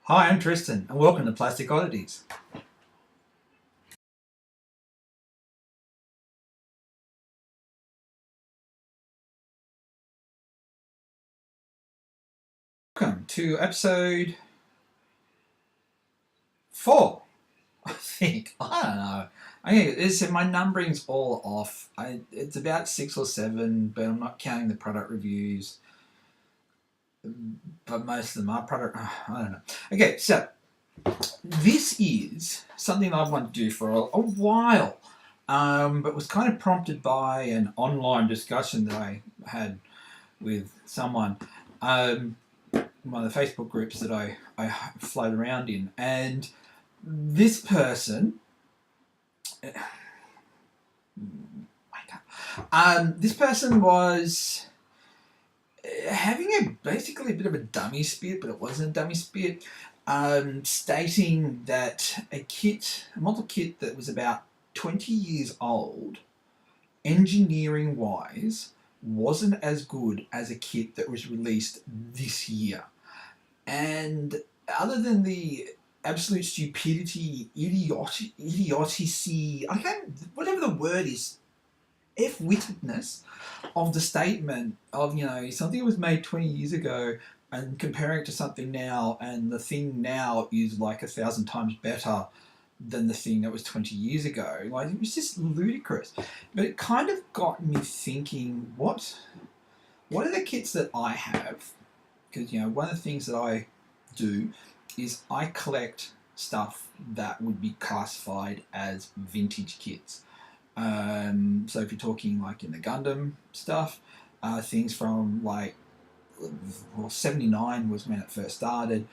Hi, I'm Tristan, and welcome to Plastic Oddities. Welcome to episode 4, I think. I don't know. My numbering's all off. It's about 6 or 7, but I'm not counting the product reviews. But most of them are product. I don't know. Okay, so this is something I've wanted to do for a while, but was kind of prompted by an online discussion that I had with someone. One of the Facebook groups that I float around in, and this person, this person was having basically a bit of a dummy spit, but it wasn't a dummy spit, stating that a model kit that was about 20 years old, engineering wise, wasn't as good as a kit that was released this year. And other than the absolute stupidity, idiocy, whatever the word is, F-wittedness of the statement of, something that was made 20 years ago and comparing it to something now, and the thing now is like 1,000 times better than the thing that was 20 years ago. Like, it was just ludicrous. But it kind of got me thinking, what are the kits that I have? Because, one of the things that I do is I collect stuff that would be classified as vintage kits. So if you're talking like in the Gundam stuff, things from like, 79 was when it first started.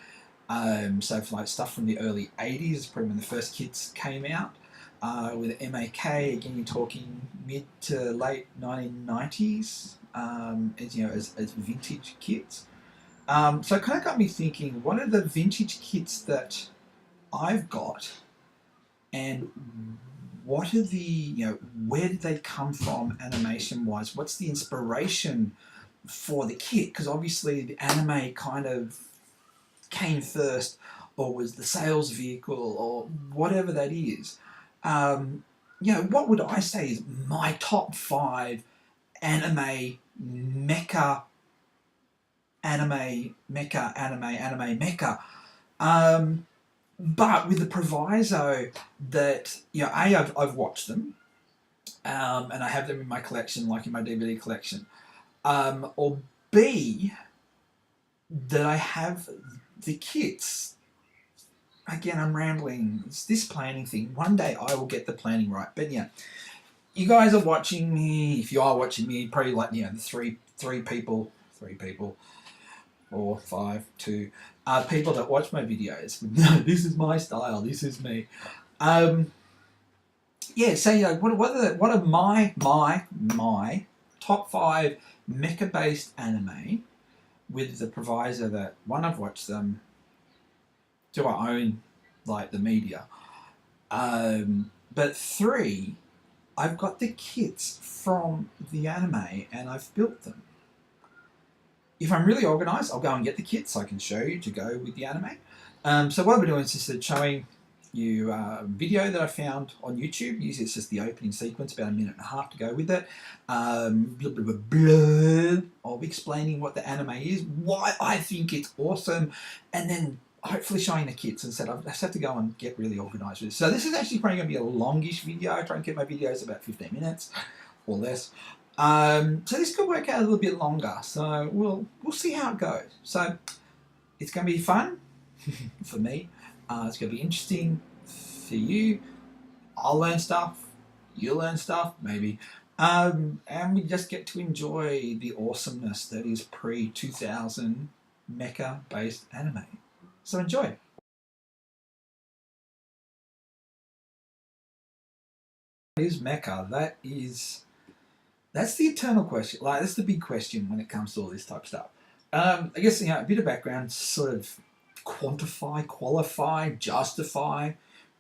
So for like stuff from the early 80s, probably when the first kits came out. With Mecha, again, you're talking mid to late 1990s, as vintage kits. So it kind of got me thinking, what are the vintage kits that I've got, and what are where did they come from animation-wise? What's the inspiration for the kit? Because obviously the anime kind of came first, or was the sales vehicle, or whatever that is. What would I say is my top 5 anime mecha anime mecha. But with the proviso that, I've watched them, and I have them in my collection, like in my DVD collection, or B, that I have the kits. Again, I'm rambling. It's this planning thing. One day I will get the planning right. But yeah, you guys are watching me. If you are watching me, probably like, the three people, 4, 5, 2 people that watch my videos. No, this is my style. This is me. So what are my top 5 mecha based anime, with the proviso that 1, I've watched them, 2, I own like the media, but 3, I've got the kits from the anime and I've built them. If I'm really organised, I'll go and get the kits so I can show you to go with the anime. So what we're doing is just showing you a video that I found on YouTube. Usually it's just the opening sequence, about 1.5 minutes to go with it. Blah, blah, blah, blah. I'll be explaining what the anime is, why I think it's awesome, and then hopefully showing the kits. And said I just have to go and get really organised with it. So this is actually probably going to be a longish video. I try and keep my videos about 15 minutes or less. So this could work out a little bit longer. So we'll see how it goes. So it's going to be fun for me. It's going to be interesting for you. I'll learn stuff. You'll learn stuff, maybe. And we just get to enjoy the awesomeness that is pre-2000 mecha-based anime. So enjoy. What is mecha? That's the eternal question. Like, that's the big question when it comes to all this type of stuff. I guess, a bit of background, sort of quantify, qualify, justify,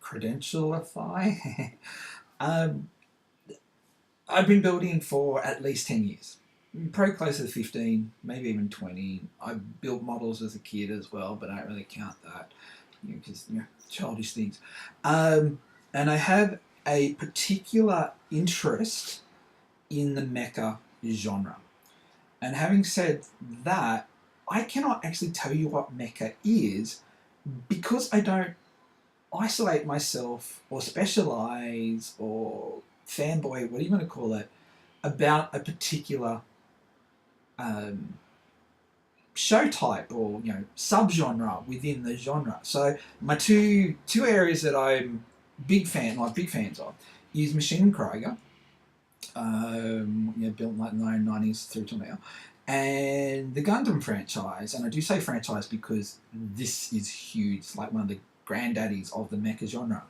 credentialify. I've been building for at least 10 years. Probably closer to 15, maybe even 20. I built models as a kid as well, but I don't really count that because childish things. And I have a particular interest in the mecha genre. And having said that, I cannot actually tell you what mecha is because I don't isolate myself or specialize or fanboy, what do you want to call it, about a particular um, show type or subgenre within the genre. So my two areas that I'm big fans of is Machine and Krieger, built in like the 1990s through to now, and the Gundam franchise. And I do say franchise because this is huge. It's like one of the granddaddies of the mecha genre.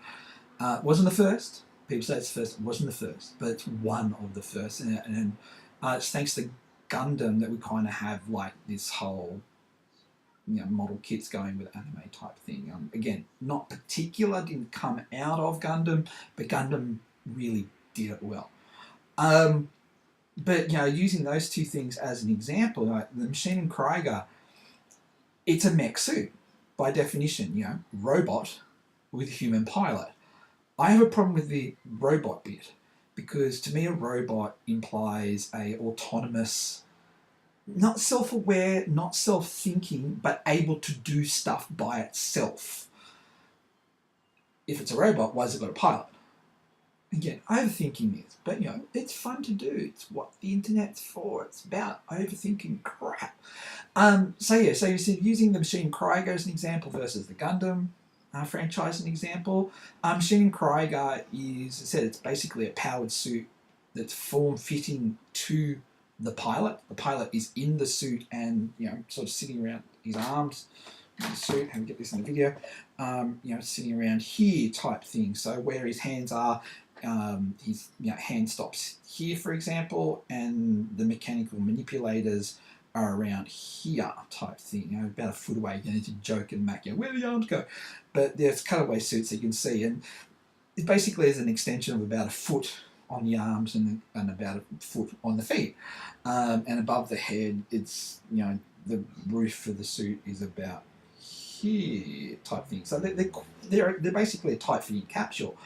Wasn't the first. People say it's the first. It wasn't the first, but it's one of the first. And it's thanks to Gundam that we kind of have like this whole model kits going with anime type thing. Again, not particular, didn't come out of Gundam, but Gundam really did it well. But using those two things as an example, like the Machine and Krieger, it's a mech suit by definition. Robot with human pilot. I have a problem with the robot bit because to me a robot implies a autonomous, not self-aware, not self-thinking, but able to do stuff by itself. If it's a robot, why has it got a pilot? Again, overthinking this, but it's fun to do. It's what the internet's for. It's about overthinking crap. So you said using the Machine Krieger as an example versus the Gundam franchise as an example. Machine Krieger is, I said, it's basically a powered suit that's form-fitting to the pilot. The pilot is in the suit and sort of sitting around his arms in the suit. How we get this in the video? Sitting around here type thing. So where his hands are, his hand stops here, for example, and the mechanical manipulators are around here type thing. About a foot away. You need to joke and make where do the arms go? But there's cutaway suits that you can see, and it basically is an extension of about a foot on the arms and about a foot on the feet. And above the head, it's the roof for the suit is about here type thing. So they're basically a tight fitting capsule.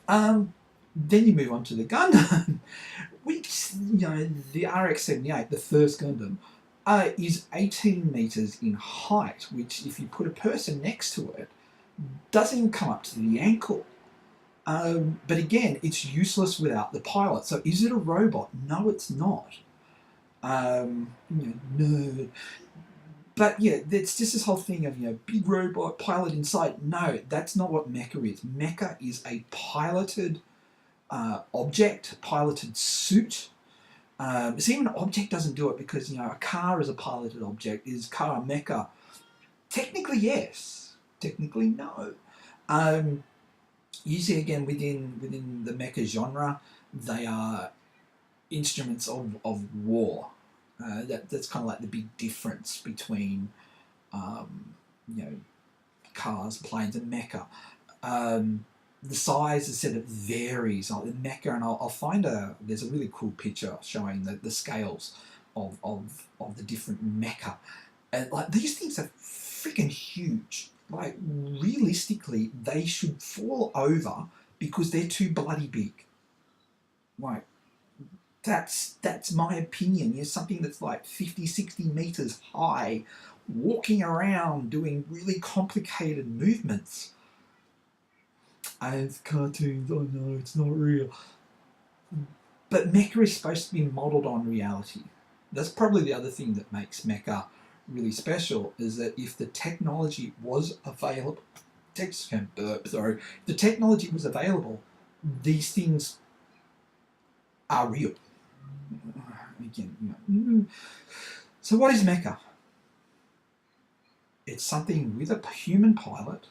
Then you move on to the Gundam, which the RX-78, the first Gundam, is 18 meters in height. Which, if you put a person next to it, doesn't even come up to the ankle. But again, it's useless without the pilot. So is it a robot? No, it's not. No. But it's just this whole thing of, big robot, pilot inside. No, that's not what Mecha is. Mecha is a piloted object, piloted suit. See, even an object doesn't do it because, a car is a piloted object. Is car a mecha? Technically, yes. Technically, no. Usually, again, within the mecha genre, they are instruments of war. That's kind of like the big difference between, cars, planes, and mecha. The size, as I said, it varies. Like the mecha, and I'll find there's a really cool picture showing the scales of the different mecha. And like these things are freaking huge. Like realistically, they should fall over because they're too bloody big. Like that's my opinion. Something that's like 50, 60 meters high, walking around doing really complicated movements. As cartoons, I know it's not real. But mecha is supposed to be modelled on reality. That's probably the other thing that makes mecha really special, is that if the technology was available, the technology was available, these things are real. Again, So what is mecha? It's something with a human pilot.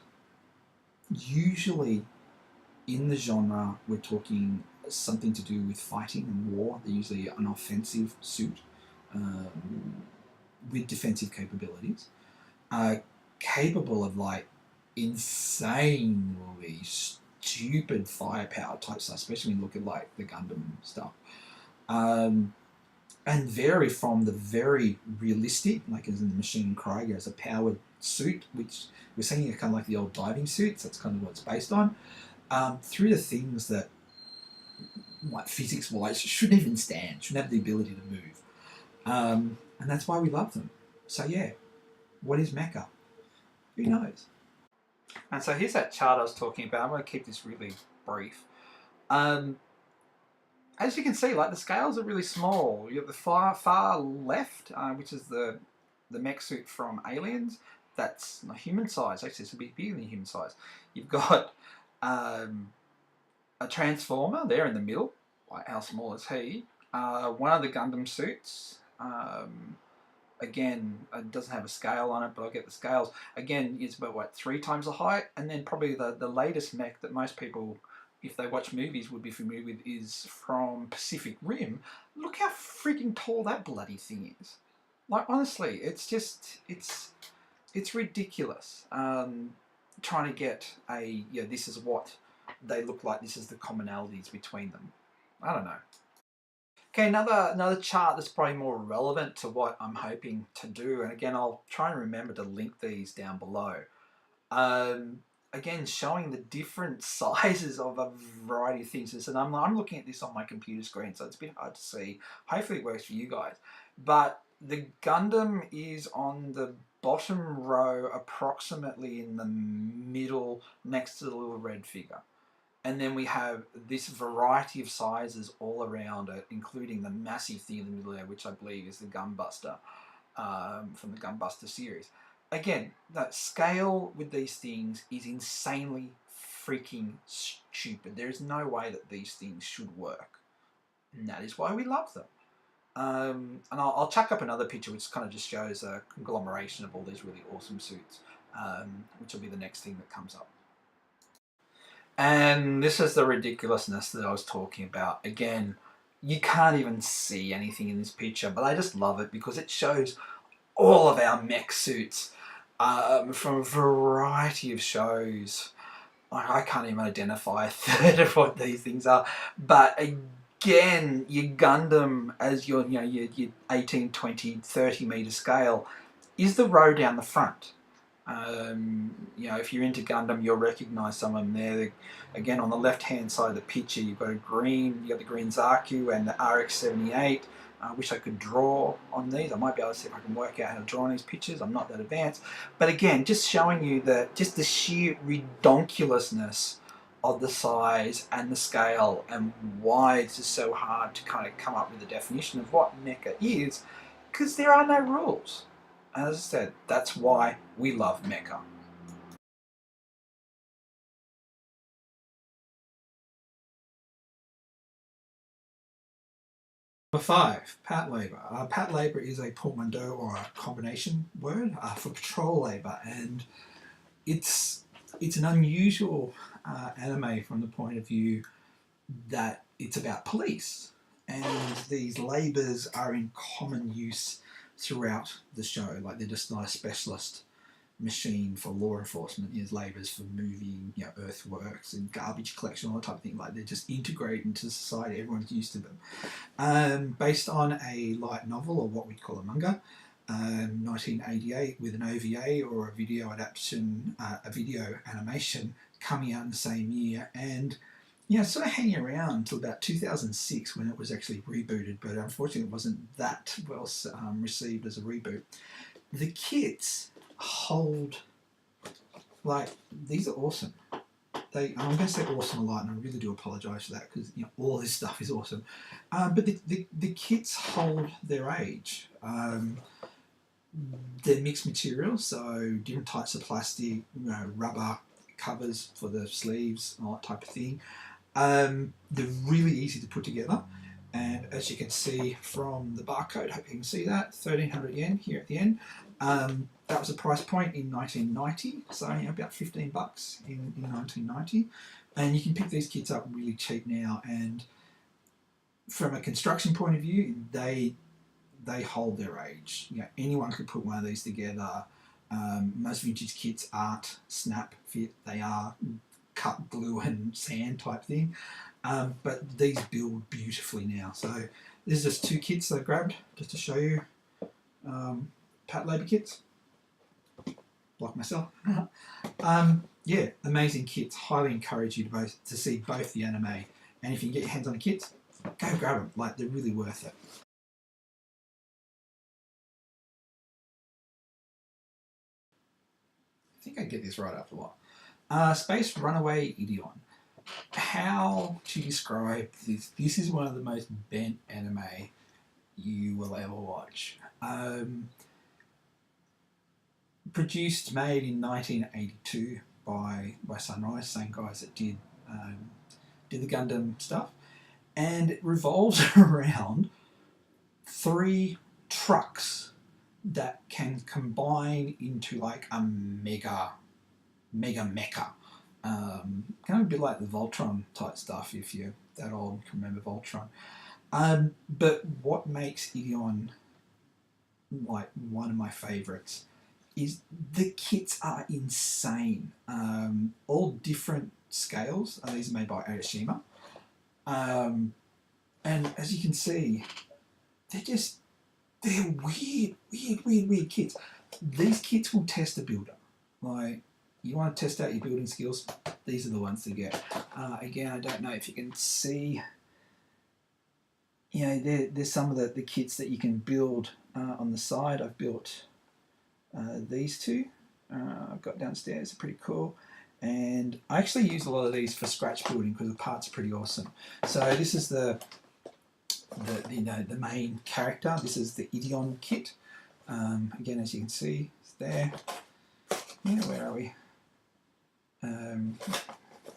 Usually in the genre, we're talking something to do with fighting and war. They're usually an offensive suit with defensive capabilities, capable of like insanely stupid firepower type stuff, especially when you look at like the Gundam stuff. and vary from the very realistic, like as in the Machine Krieger, as a powered suit, which we're seeing kind of like the old diving suits. That's kind of what it's based on. Through the things that, like physics-wise, shouldn't even stand, shouldn't have the ability to move, and that's why we love them. So yeah, what is Mecha? Who knows? And so here's that chart I was talking about. I'm going to keep this really brief. As you can see, like the scales are really small. You have the far left, which is the mech suit from Aliens. That's not human size. Actually, it's a bit bigger than human size. You've got a Transformer there in the middle. Like, how small is he? One of the Gundam suits. Again, it doesn't have a scale on it, but I'll get the scales. Again, it's about, what, 3 times the height? And then probably the latest mech that most people, if they watch movies, would be familiar with is from Pacific Rim. Look how freaking tall that bloody thing is. Like, honestly, it's just, it's ridiculous. Trying to get this is what they look like, this is the commonalities between them. I don't know. Okay, another chart that's probably more relevant to what I'm hoping to do, and again, I'll try and remember to link these down below. Again, showing the different sizes of a variety of things. And I'm looking at this on my computer screen, so it's a bit hard to see. Hopefully it works for you guys. But the Gundam is on the bottom row, approximately in the middle, next to the little red figure. And then we have this variety of sizes all around it, including the massive thing in the middle there, which I believe is the Gunbuster from the Gunbuster series. Again, that scale with these things is insanely freaking stupid. There is no way that these things should work. And that is why we love them. And I'll chuck up another picture which kind of just shows a conglomeration of all these really awesome suits, which will be the next thing that comes up. And this is the ridiculousness that I was talking about. Again, you can't even see anything in this picture, but I just love it because it shows all of our mech suits from a variety of shows. I can't even identify a third of what these things are. But again, your Gundam as your 18, 20, 30 metre scale is the row down the front. If you're into Gundam, you'll recognise some of them there. Again, on the left-hand side of the picture, you've got the green Zaku and the RX-78. I wish I could draw on these. I might be able to see if I can work out how to draw on these pictures. I'm not that advanced. But again, just showing you just the sheer redonkulousness of the size and the scale and why it's just so hard to kind of come up with a definition of what Mecha is, because there are no rules. And as I said, that's why we love Mecha. Number 5, pat labour. Pat labour is a portmanteau or a combination word for patrol labour, and it's an unusual anime from the point of view that it's about police, and these labours are in common use throughout the show. Like, they're just not a specialist machine for law enforcement. There's labours for moving, earthworks and garbage collection, all that type of thing. Like, they're just integrated into society. Everyone's used to them. Based on a light novel, or what we'd call a manga, 1988, with an OVA or a video adaptation, a video animation coming out in the same year, and sort of hanging around until about 2006 when it was actually rebooted, but unfortunately it wasn't that well received as a reboot. The kits hold, like, these are awesome. I'm going to say awesome a lot, and I really do apologise for that, because all this stuff is awesome. But the kits hold their age. They're mixed materials, so different types of plastic, rubber covers for the sleeves, all that type of thing. They're really easy to put together, and as you can see from the barcode, hope you can see that, 1,300 yen here at the end. That was the price point in 1990, so about $15 in 1990, and you can pick these kits up really cheap now. And from a construction point of view, they hold their age. Anyone could put one of these together. Most vintage kits aren't snap fit; they are cut, glue and sand type thing, but these build beautifully now. So This is just 2 kits that I grabbed just to show you. Pat Labour kits. Like myself. Yeah, amazing kits. Highly encourage you to see both the anime, and if you can get your hands on the kits, go grab them. Like, they're really worth it. I think I get this right after a while. Space Runaway Ideon. How to describe this? This is one of the most bent anime you will ever watch. Produced, made in 1982 by Sunrise, same guys that did the Gundam stuff, and it revolves around 3 trucks that can combine into like a mega mecha. Kind of a bit like the Voltron type stuff, if you're that old, can remember Voltron. But what makes Ideon like one of my favourites is the kits are insane. All different scales. These are made by Aoshima. And as you can see, they're weird kits. These kits will test a builder. Like, you want to test out your building skills, these are the ones to get. Again, I don't know if you can see, you know, there's some of the kits that you can build on the side. I've built these 2 I've got downstairs, are pretty cool. And I actually use a lot of these for scratch building because the parts are pretty awesome. So this is the main character. This is the Ideon kit. Again, as you can see, it's there. Yeah, where are we?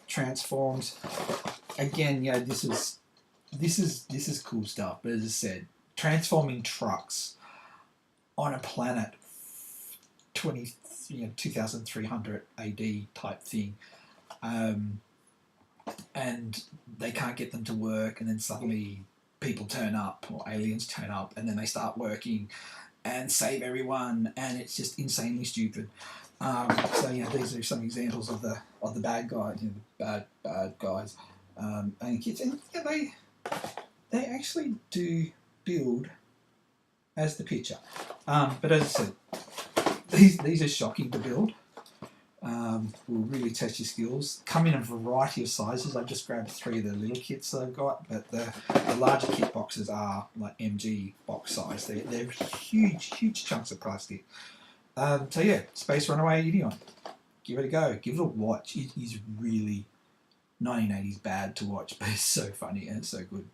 Transforms. Again, you know, this is cool stuff. But as I said, transforming trucks on a planet 2300 AD type thing, and they can't get them to work, and then suddenly people turn up, or aliens turn up, and then they start working and save everyone, and it's just insanely stupid. So yeah, these are some examples of the bad guys, you know, the bad guys, and kids, and yeah, they actually do build as the picture. But as I said, these are shocking to build. Will really test your skills. Come in a variety of sizes. I've just grabbed 3 of the little kits that I've got, but the larger kit boxes are like MG box size. They're huge chunks of plastic. So yeah, Space Runaway Ideon. Give it a go. Give it a watch. It is really 1980s bad to watch, but it's so funny and it's so good.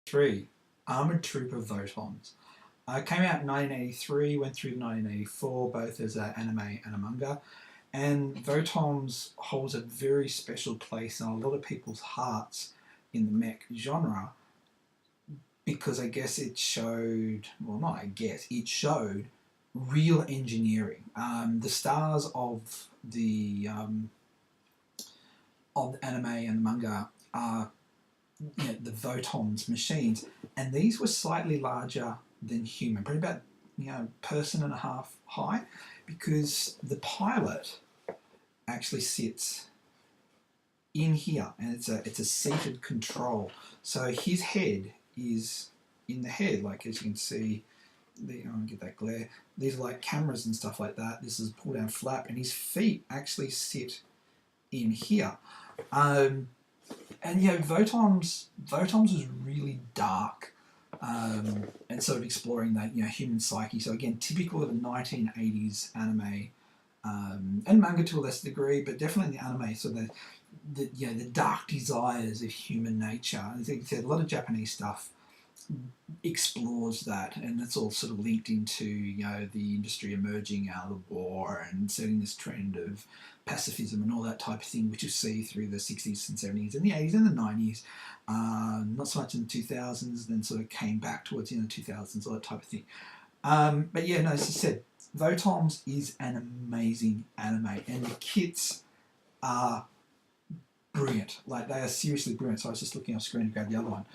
3. Armored Trooper Votons. Came out in 1983, went through 1984, both as an anime and a manga. And Votons holds a very special place in a lot of people's hearts in the mech genre, because I guess it showed, well, not I guess, it showed real engineering. The stars of the anime and the manga are, you know, the Votons machines, and these were slightly larger than human, probably about, you know, person and a half high, because the pilot actually sits in here, and it's a seated control. So his head is in the head, like as you can see. I don't get that glare. These are like cameras and stuff like that. This is a pull down flap, and his feet actually sit in here. And yeah, Votons was really dark, and sort of exploring that, you know, human psyche. So again, typical of a 1980s anime, and manga to a lesser degree, but definitely the anime. So the dark desires of human nature. I think a lot of Japanese stuff explores that, and it's all sort of linked into, you know, the industry emerging out of the war and setting this trend of pacifism and all that type of thing, which you see through the 60s and 70s and the 80s and the 90s, not so much in the 2000s, then sort of came back towards the 2000s, all that type of thing. But yeah, no, as I said, Votons is an amazing anime, and the kits are brilliant. Like, they are seriously brilliant. So I was just looking off screen to grab the other one.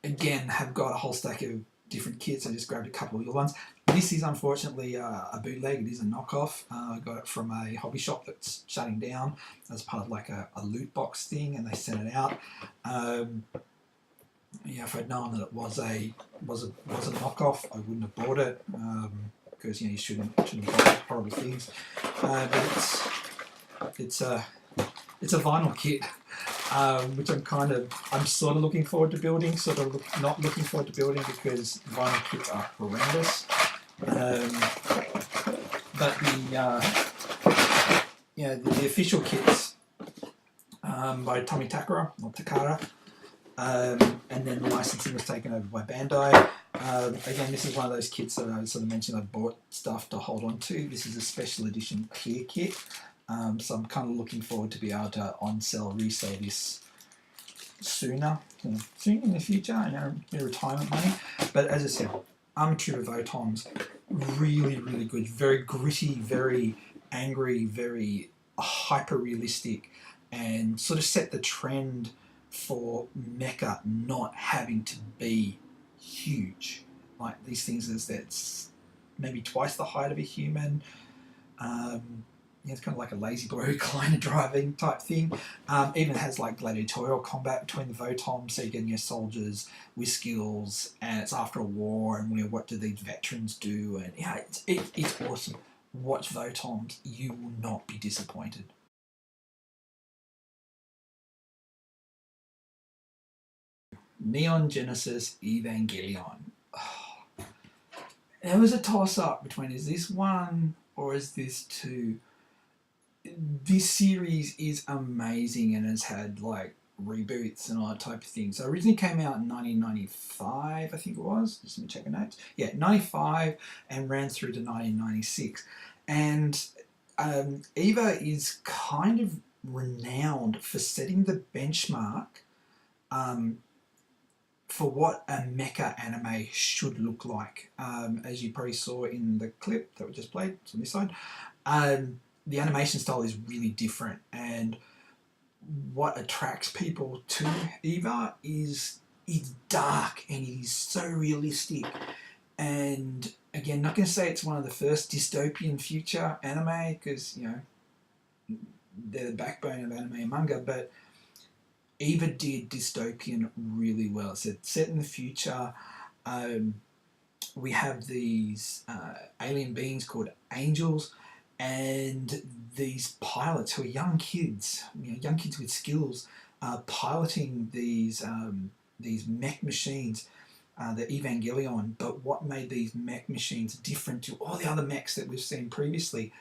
Again, have got a whole stack of different kits. I just grabbed a couple of your ones. This is unfortunately a bootleg. It is a knockoff. I got it from a hobby shop that's shutting down as part of like a loot box thing, and they sent it out. Yeah, if I'd known that it was a knockoff, I wouldn't have bought it, because you shouldn't buy horrible things. But it's a vinyl kit, which I'm sort of looking forward to building, not looking forward to building because vinyl kits are horrendous. But the official kits by Tommy Takara, or Takara. And then the licensing was taken over by Bandai. Again, this is one of those kits that I sort of mentioned I bought stuff to hold on to. This is a special edition clear kit. So I'm kind of looking forward to be able to on-sell, resell this soon in the future, your retirement money. But as I said, Armature Votoms, really, really good. Very gritty, very angry, very hyper-realistic, and sort of set the trend for mecha not having to be huge. Like these things that's maybe twice the height of a human. It's kind of like a lazy boy recliner driving type thing. Even has like gladiatorial combat between the Votoms, so you're getting your soldiers with skills, and it's after a war, and what do these veterans do? And it's awesome. Watch Votoms, you will not be disappointed. Neon Genesis Evangelion. Oh. There was a toss-up between, is this one or is this two? This series is amazing and has had like reboots and all that type of thing. So it originally came out in 1995, I think it was. Just let me check the notes. Yeah, 95, and ran through to 1996. And Eva is kind of renowned for setting the benchmark for what a mecha anime should look like. As you probably saw in the clip that we just played, it's on this side, the animation style is really different, and what attracts people to Eva is it's dark and it is so realistic. And again, not going to say it's one of the first dystopian future anime, because they're the backbone of anime and manga, but Eva did dystopian really well. So it's set in the future. We have these alien beings called angels, and these pilots who are young kids with skills, piloting these mech machines, the Evangelion. But what made these mech machines different to all the other mechs that we've seen previously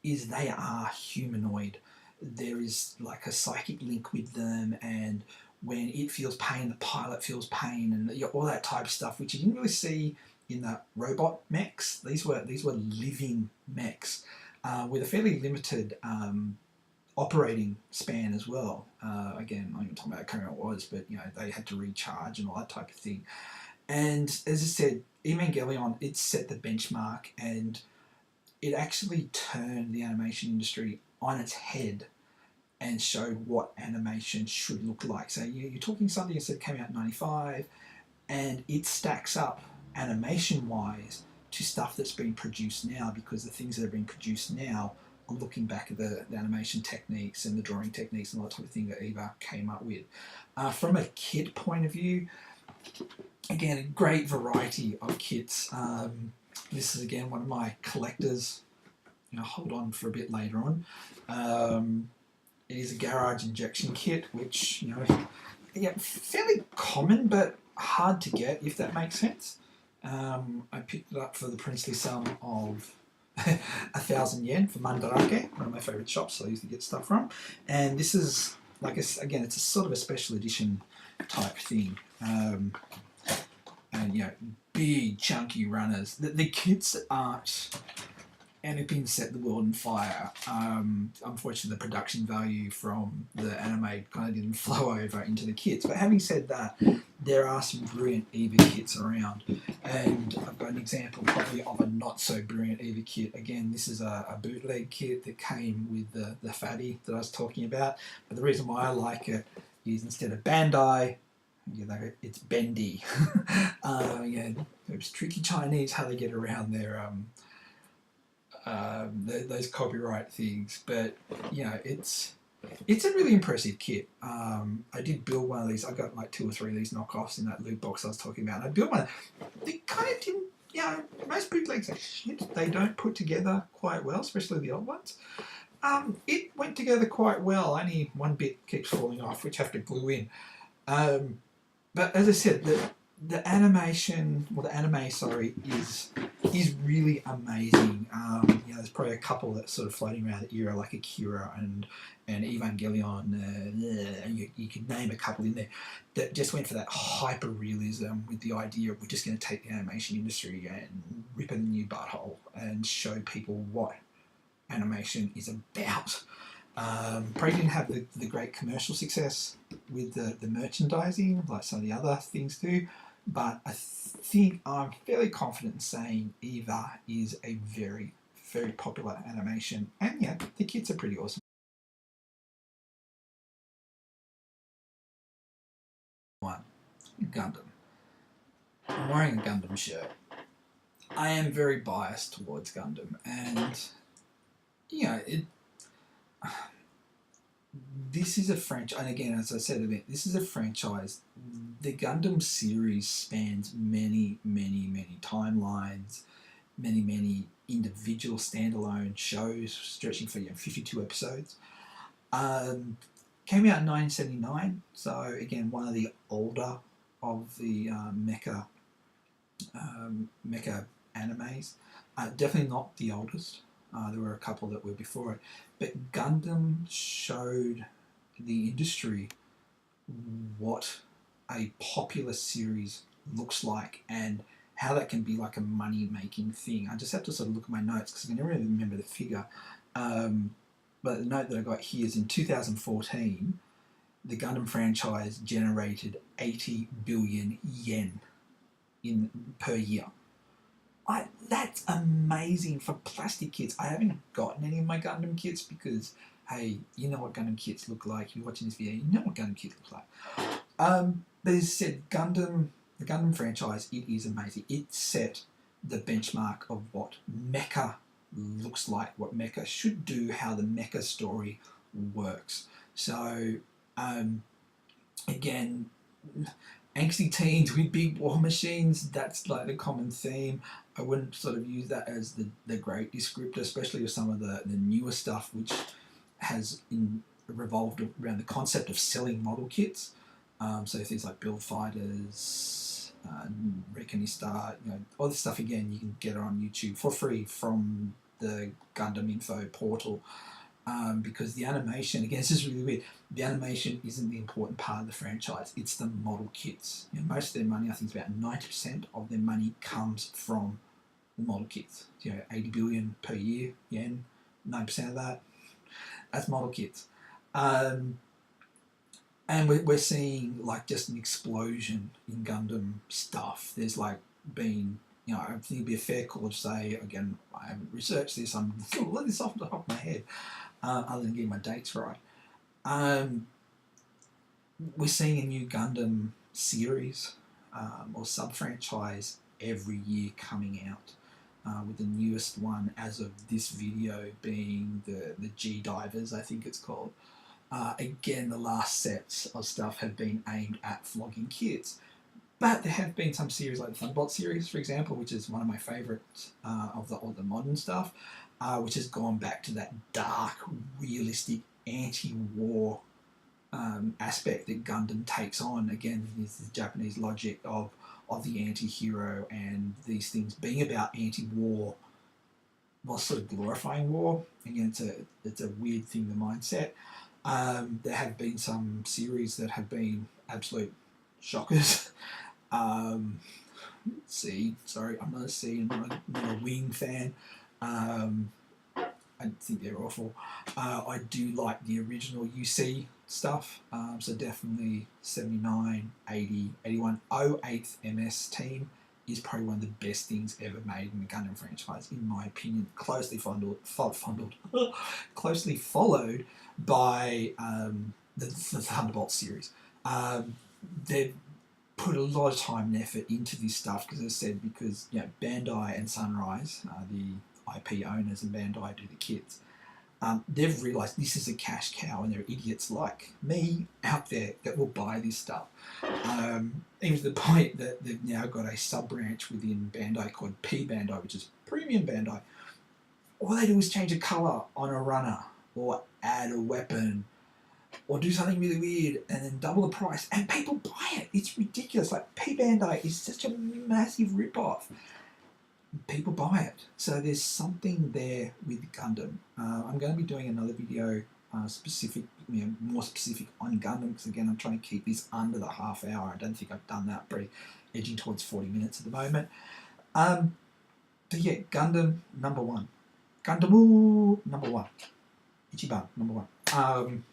is they are humanoid. There is like a psychic link with them, and when it feels pain, the pilot feels pain, and all that type of stuff, which you didn't really see in the robot mechs. These were living mechs with a fairly limited operating span as well. Again, I'm not even talking about how current it was, but they had to recharge and all that type of thing. And as I said, Evangelion, it set the benchmark, and it actually turned the animation industry on its head and showed what animation should look like. So you're talking something that came out in 95, and it stacks up animation-wise to stuff that's being produced now, because the things that are being produced now are looking back at the animation techniques and the drawing techniques and all that type of thing that Eva came up with. From a kit point of view, again, a great variety of kits. This is, again, one of my collectors. Hold on for a bit later on. It is a garage injection kit, which, fairly common but hard to get, if that makes sense. I picked it up for the princely sum of 1,000 yen from Mandarake, one of my favourite shops I usually get stuff from. And this is, again, it's a sort of a special edition type thing. And, big, chunky runners. The kits aren't anything set the world on fire. Unfortunately, the production value from the anime kind of didn't flow over into the kits. But having said that, there are some brilliant Eva kits around. And I've got an example probably of a not so brilliant Eva kit. Again, this is a bootleg kit that came with the fatty that I was talking about. But the reason why I like it is, instead of Bandai it's bendy. Yeah, it's tricky Chinese how they get around their those copyright things, but it's a really impressive kit. I did build one of these. I got like 2 or 3 of these knockoffs in that loot box I was talking about. And I built one. They kind of didn't, most bootlegs are shit. They don't put together quite well, especially the old ones. It went together quite well. Only one bit keeps falling off, which I have to glue in. But as I said, the animation, or the anime, sorry, is really amazing. There's probably a couple that's sort of floating around the era, like Akira and Evangelion. And you could name a couple in there that just went for that hyper realism with the idea of we're just going to take the animation industry and rip a new butthole and show people what animation is about. Probably didn't have the great commercial success with the merchandising like some of the other things do, but I think I'm fairly confident in saying Eva is a very, very popular animation, and yeah, the kits are pretty awesome. One, Gundam. I'm wearing a Gundam shirt. I am very biased towards Gundam, and this is a franchise, and again, as I said, this is a franchise. The Gundam series spans many, many, many timelines, many, many individual standalone shows stretching for 52 episodes. Came out in 1979, so again, one of the older of the mecha animes. Definitely not the oldest. There were a couple that were before it. But Gundam showed the industry what a popular series looks like and how that can be like a money-making thing. I just have to sort of look at my notes because I can never really remember the figure. But the note that I got here is in 2014, the Gundam franchise generated 80 billion yen per year. That's amazing for plastic kits. I haven't gotten any of my Gundam kits because, hey, you know what Gundam kits look like. If you're watching this video, you know what Gundam kits look like. But as I said, the Gundam franchise, it is amazing. It set the benchmark of what Mecha looks like, what Mecha should do, how the Mecha story works. So, again, angsty teens with big war machines, that's like the common theme. I wouldn't sort of use that as the great descriptor, especially with some of the newer stuff which has revolved around the concept of selling model kits. So things like Build Fighters, Reconista, all this stuff, again, you can get it on YouTube for free from the Gundam Info portal. Because the animation, again, this is really weird, the animation isn't the important part of the franchise, it's the model kits. Most of their money, I think it's about 90% of their money comes from the model kits. 80 billion per year, yen, 9% of that's model kits. And we're seeing like just an explosion in Gundam stuff. There's like been, I think it'd be a fair call to say, again, I haven't researched this, I'm letting this off the top of my head, other than getting my dates right. We're seeing a new Gundam series or sub-franchise every year coming out, with the newest one as of this video being the G-Divers, I think it's called. Again, the last sets of stuff have been aimed at flogging kids. But there have been some series like the Thunderbolt series, for example, which is one of my favourites of the modern stuff, which has gone back to that dark, realistic, anti-war aspect that Gundam takes on. Again, is the Japanese logic of the anti-hero and these things being about anti-war while sort of glorifying war. Again, it's a weird thing, the mindset. There have been some series that have been absolute shockers. Sorry, I'm not a C, I'm not a Wing fan. I think they're awful. I do like the original UC stuff, so definitely 79, 80, 81. 08th MS team is probably one of the best things ever made in the Gundam franchise, in my opinion. Closely followed by the Thunderbolt series. put a lot of time and effort into this stuff because, as I said, because Bandai and Sunrise, the IP owners, and Bandai do the kits. They've realised this is a cash cow, and there are idiots like me out there that will buy this stuff. Even to the point that they've now got a sub-branch within Bandai called P Bandai, which is Premium Bandai. All they do is change a colour on a runner, or add a weapon, or do something really weird, and then double the price, and people buy it. It's ridiculous. Like, P Bandai is such a massive rip-off. People buy it. So there's something there with Gundam. I'm going to be doing another video specific, more specific on Gundam, because again, I'm trying to keep this under the half hour. I don't think I've done that. Pretty edging towards 40 minutes at the moment. But yeah, Gundam number 1. Gundam number 1. Ichiban number 1.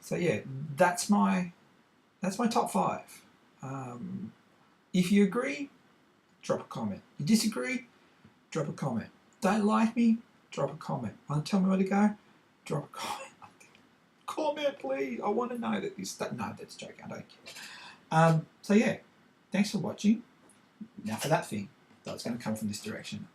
So yeah, that's my top 5. If you agree, drop a comment. You disagree, drop a comment. Don't like me, drop a comment. Want to tell me where to go? Drop a comment. Comment, please. I want to know that this. No, that's joking. I don't care. So yeah, thanks for watching. Now for that thing that's going to come from this direction.